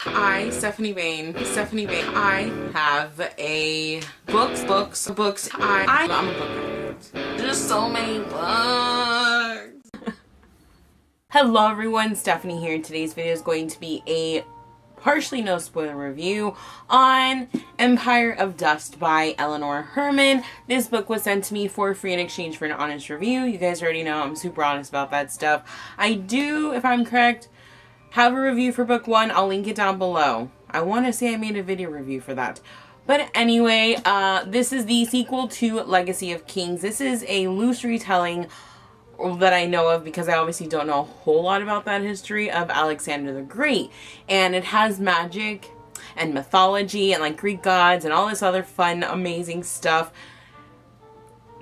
Stephanie Bain, I have a books. I'm a book nerd. There's so many books. Hello everyone, Stephanie here. Today's video is going to be a partially no spoiler review on Empire of Dust by Eleanor Herman. This book was sent to me for free in exchange for an honest review. You guys already know I'm super honest about that stuff. I do, if I'm correct, have a review for book one. I'll link it down below. I want to say I made a video review for that. But anyway, this is the sequel to Legacy of Kings. This is a loose retelling that I know of because I obviously don't know a whole lot about that history of Alexander the Great. And it has magic and mythology and like Greek gods and all this other fun, amazing stuff.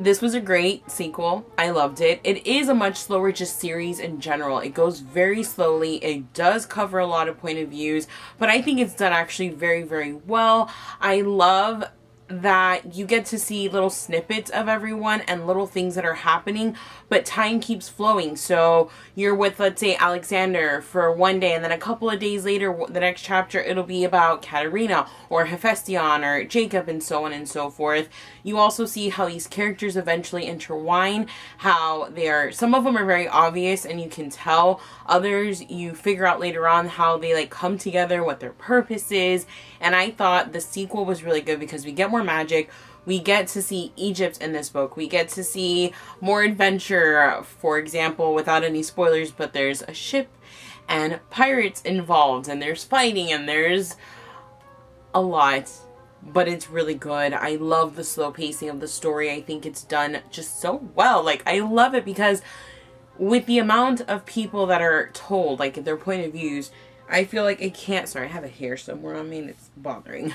This was a great sequel. I loved it. It is a much slower just series in general. It goes very slowly. It does cover a lot of point of views, but I think it's done actually very, very well. I love that you get to see little snippets of everyone and little things that are happening, but time keeps flowing. So you're with, let's say, Alexander for one day, and then a couple of days later, the next chapter, it'll be about Katerina or Hephaestion or Jacob and so on and so forth. You also see how these characters eventually intertwine, how some of them are very obvious and you can tell. Others you figure out later on how they like come together, what their purpose is. And I thought the sequel was really good because we get more magic. We get to see Egypt in this book. We get to see more adventure, for example, without any spoilers, but there's a ship and pirates involved and there's fighting and there's a lot, but it's really good. I love the slow pacing of the story. I think it's done just so well. Like, I love it because with the amount of people that are told, like their point of views, I feel like it can't, sorry, I have a hair somewhere on me and it's bothering.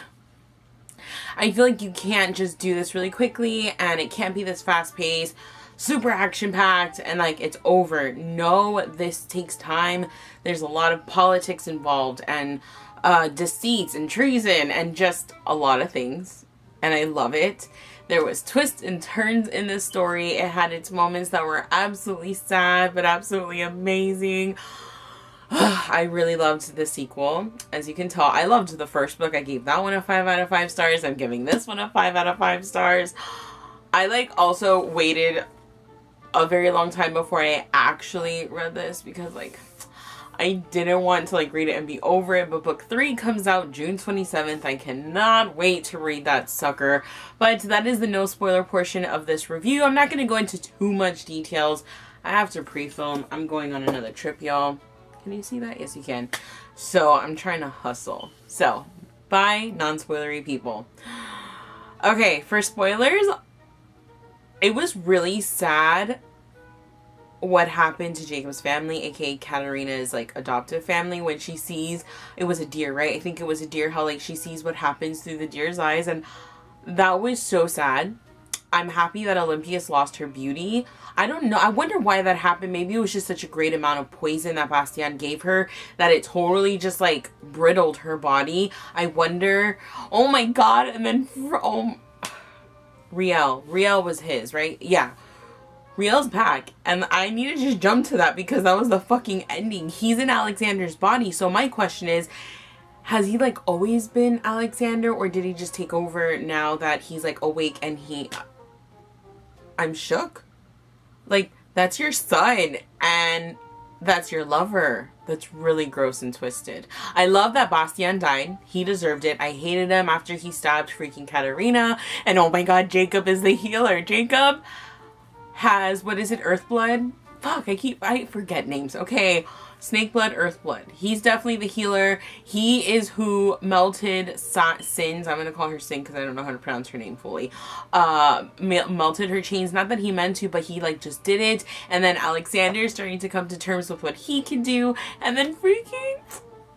I feel like you can't just do this really quickly and it can't be this fast paced, super action packed and like it's over. No, this takes time. There's a lot of politics involved and deceits and treason and just a lot of things. And I love it. There was twists and turns in this story. It had its moments that were absolutely sad but absolutely amazing. I really loved the sequel. As you can tell, I loved the first book. I gave that one a 5 out of 5 stars. I'm giving this one a 5 out of 5 stars. I like also waited a very long time before I actually read this because like I didn't want to like read it and be over it, but book 3 comes out June 27th. I cannot wait to read that sucker. But that is the no spoiler portion of this review. I'm not going to go into too much details. I have to pre-film. I'm going on another trip, y'all. Can you see that? Yes, you can. So I'm trying to hustle. So bye, non-spoilery people. Okay, for spoilers, it was really sad what happened to Jacob's family, aka Katerina's like adoptive family, when she sees, it was a deer, right? I think it was a deer, how like she sees what happens through the deer's eyes, and that was so sad. I'm happy that Olympias lost her beauty. I don't know. I wonder why that happened. Maybe it was just such a great amount of poison that Bastian gave her that it totally just like brittled her body. I wonder. Oh my god. And then Riel was his, right? Yeah. Riel's back. And I need to just jump to that because that was the fucking ending. He's in Alexander's body. So my question is, has he like always been Alexander, or did he just take over now that he's like awake and I'm shook. Like, that's your son and that's your lover. That's really gross and twisted. I love that Bastian died. He deserved it. I hated him after he stabbed freaking Katerina. And oh my god, Jacob is the healer. Jacob has, what is it, Earthblood? Fuck, I forget names. Okay, Snakeblood, Earthblood. He's definitely the healer. He is who melted Sin's, I'm going to call her Sin because I don't know how to pronounce her name fully, melted her chains. Not that he meant to, but he like just did it. And then Alexander's starting to come to terms with what he can do. And then freaking,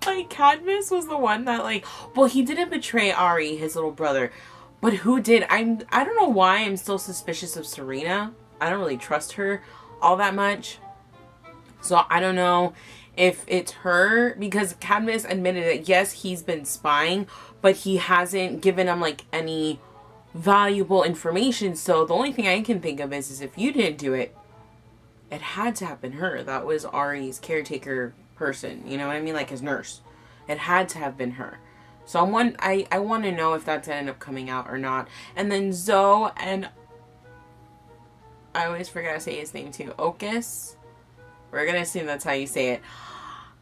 like, Cadmus was the one that like, well, he didn't betray Ari, his little brother. But who did? I don't know why I'm still suspicious of Serena. I don't really trust her all that much. So I don't know if it's her, because Cadmus admitted that yes, he's been spying, but he hasn't given him like any valuable information. So the only thing I can think of is if you didn't do it, it had to have been her. That was Ari's caretaker person, you know what I mean? Like his nurse. It had to have been her. So I want to know if that's ended up coming out or not. And then Zoe and I always forget to say his name too. Okis. We're gonna assume that's how you say it.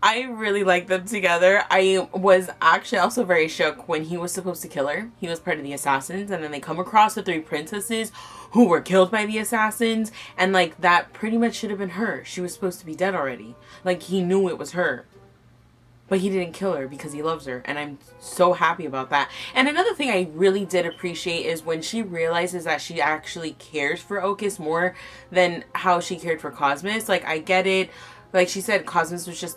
I really like them together. I was actually also very shook when he was supposed to kill her. He was part of the assassins, and then they come across the 3 princesses who were killed by the assassins, and like that pretty much should have been her. She was supposed to be dead already. Like he knew it was her. But he didn't kill her because he loves her. And I'm so happy about that. And another thing I really did appreciate is when she realizes that she actually cares for Okis more than how she cared for Cosmos. Like, I get it. Like she said, Cosmos was just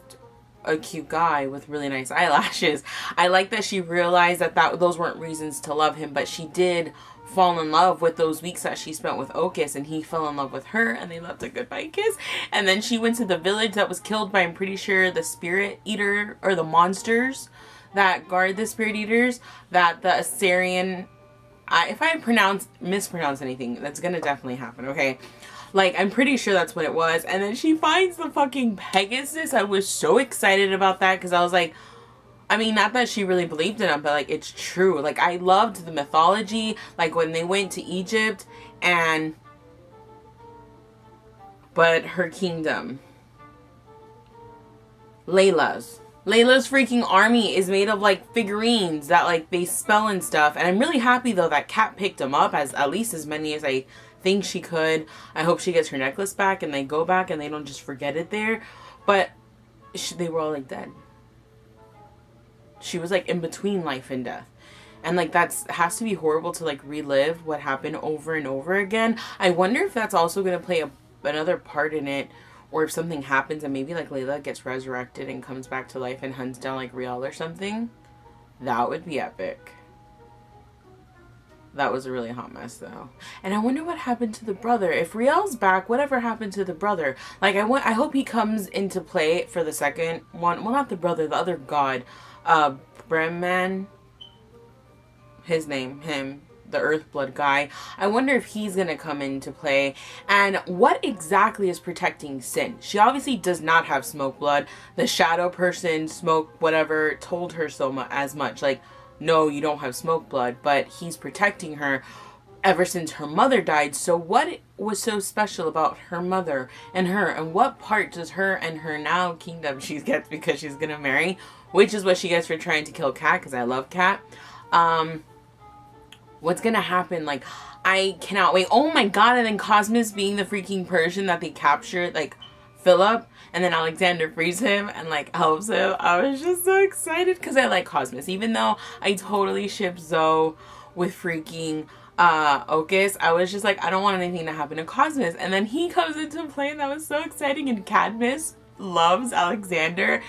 a cute guy with really nice eyelashes. I like that she realized that those weren't reasons to love him. But she did fall in love with those weeks that she spent with Okis, and he fell in love with her, and they left a goodbye kiss. And then she went to the village that was killed by, I'm pretty sure, the spirit eater, or the monsters that guard the spirit eaters, that the Assyrian, if I mispronounce anything, that's gonna definitely happen, okay? Like, I'm pretty sure that's what it was. And then she finds the fucking Pegasus. I was so excited about that, because I was like, I mean, not that she really believed in him, but like, it's true. Like, I loved the mythology, like when they went to Egypt but her kingdom, Layla's freaking army is made of like figurines that like they spell and stuff. And I'm really happy though that Kat picked them up, as at least as many as I think she could. I hope she gets her necklace back and they go back and they don't just forget it there. But they were all like dead. She was like in between life and death. And like has to be horrible to like relive what happened over and over again. I wonder if that's also going to play another part in it, or if something happens and maybe like Layla gets resurrected and comes back to life and hunts down like Riel or something. That would be epic. That was a really hot mess though. And I wonder what happened to the brother. If Riel's back, whatever happened to the brother? Like I hope he comes into play for the second one. Well, not the brother, the other god. Breman, his name, the Earthblood guy. I wonder if he's gonna come into play. And what exactly is protecting Sin? She obviously does not have smoke blood. The shadow person, smoke, whatever, told her as much. Like, no, you don't have smoke blood. But he's protecting her ever since her mother died. So what was so special about her mother and her? And what part does her and her now kingdom she gets because she's gonna marry? Which is what she gets for trying to kill Kat, because I love Kat. What's gonna happen? Like, I cannot wait. Oh my god, and then Cosmos being the freaking Persian that they captured, like, Philip, and then Alexander frees him and, like, helps him. I was just so excited, because I like Cosmos. Even though I totally ship Zoe with freaking Okis, I was just like, I don't want anything to happen to Cosmos. And then he comes into play, and that was so exciting, and Cadmus loves Alexander.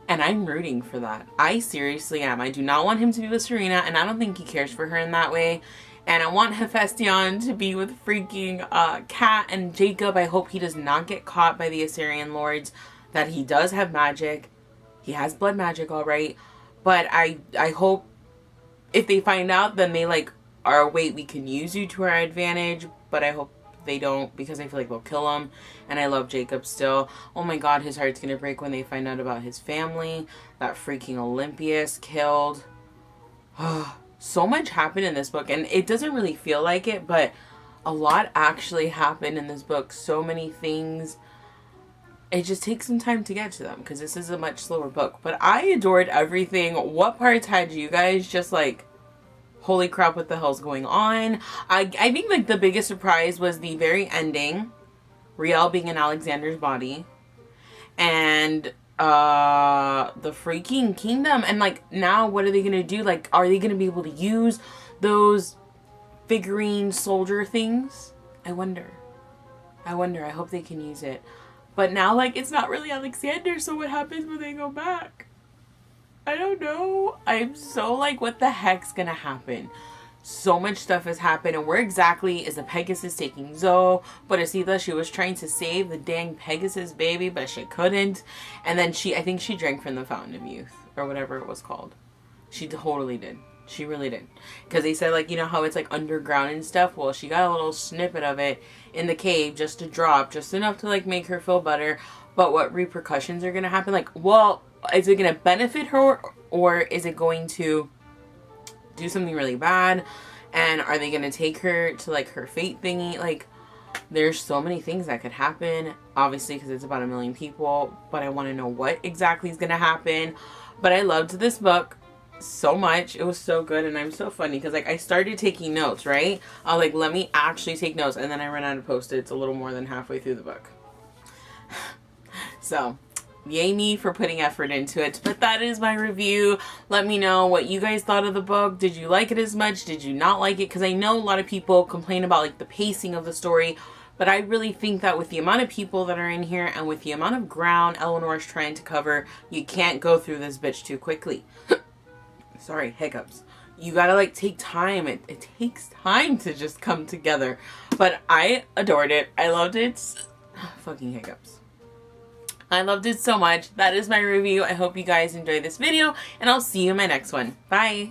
And I'm rooting for that. I seriously am. I do not want him to be with Serena, and I don't think he cares for her in that way. And I want Hephaestion to be with freaking Kat and Jacob. I hope he does not get caught by the Assyrian lords. That he does have magic. He has blood magic, all right. But I hope if they find out, then they like are, wait, we can use you to our advantage. But I hope they don't, because I feel like they'll kill him. And I love Jacob still. Oh my god, his heart's gonna break when they find out about his family. That freaking Olympias killed. So much happened in this book, and it doesn't really feel like it, but a lot actually happened in this book. So many things. It just takes some time to get to them, because this is a much slower book. But I adored everything. What parts had you guys just like, holy crap, what the hell's going on? I think like the biggest surprise was the very ending. Riel being in Alexander's body. And the freaking kingdom. And like, now what are they going to do? Like, are they going to be able to use those figurine soldier things? I wonder. I hope they can use it. But now, like, it's not really Alexander. So what happens when they go back? I don't know. I'm so like, what the heck's gonna happen? So much stuff has happened, and where exactly is the Pegasus taking Zoe? But Asita, she was trying to save the dang Pegasus baby, but she couldn't. And then I think she drank from the Fountain of Youth, or whatever it was called. She totally did. She really did. Because they said, like, you know how it's like underground and stuff? Well, she got a little snippet of it in the cave, just to drop, just enough to like make her feel better. But what repercussions are gonna happen? Like, well, is it going to benefit her or is it going to do something really bad? And are they going to take her to like her fate thingy? Like, there's so many things that could happen, obviously, because it's about 1 million people, but I want to know what exactly is going to happen. But I loved this book so much. It was so good, and I'm so funny because like I started taking notes, right? I was like, let me actually take notes, and then I ran out of Post-its a little more than halfway through the book. So yay me for putting effort into it. But that is my review. Let me know what you guys thought of the book. Did you like it as much? Did you not like it? Because I know a lot of people complain about like the pacing of the story, but I really think that with the amount of people that are in here and with the amount of ground Eleanor is trying to cover, you can't go through this bitch too quickly. Sorry, hiccups. You gotta like take time. It takes time to just come together. But I adored it. I loved it. Fucking hiccups. I loved it so much. That is my review. I hope you guys enjoyed this video, and I'll see you in my next one. Bye!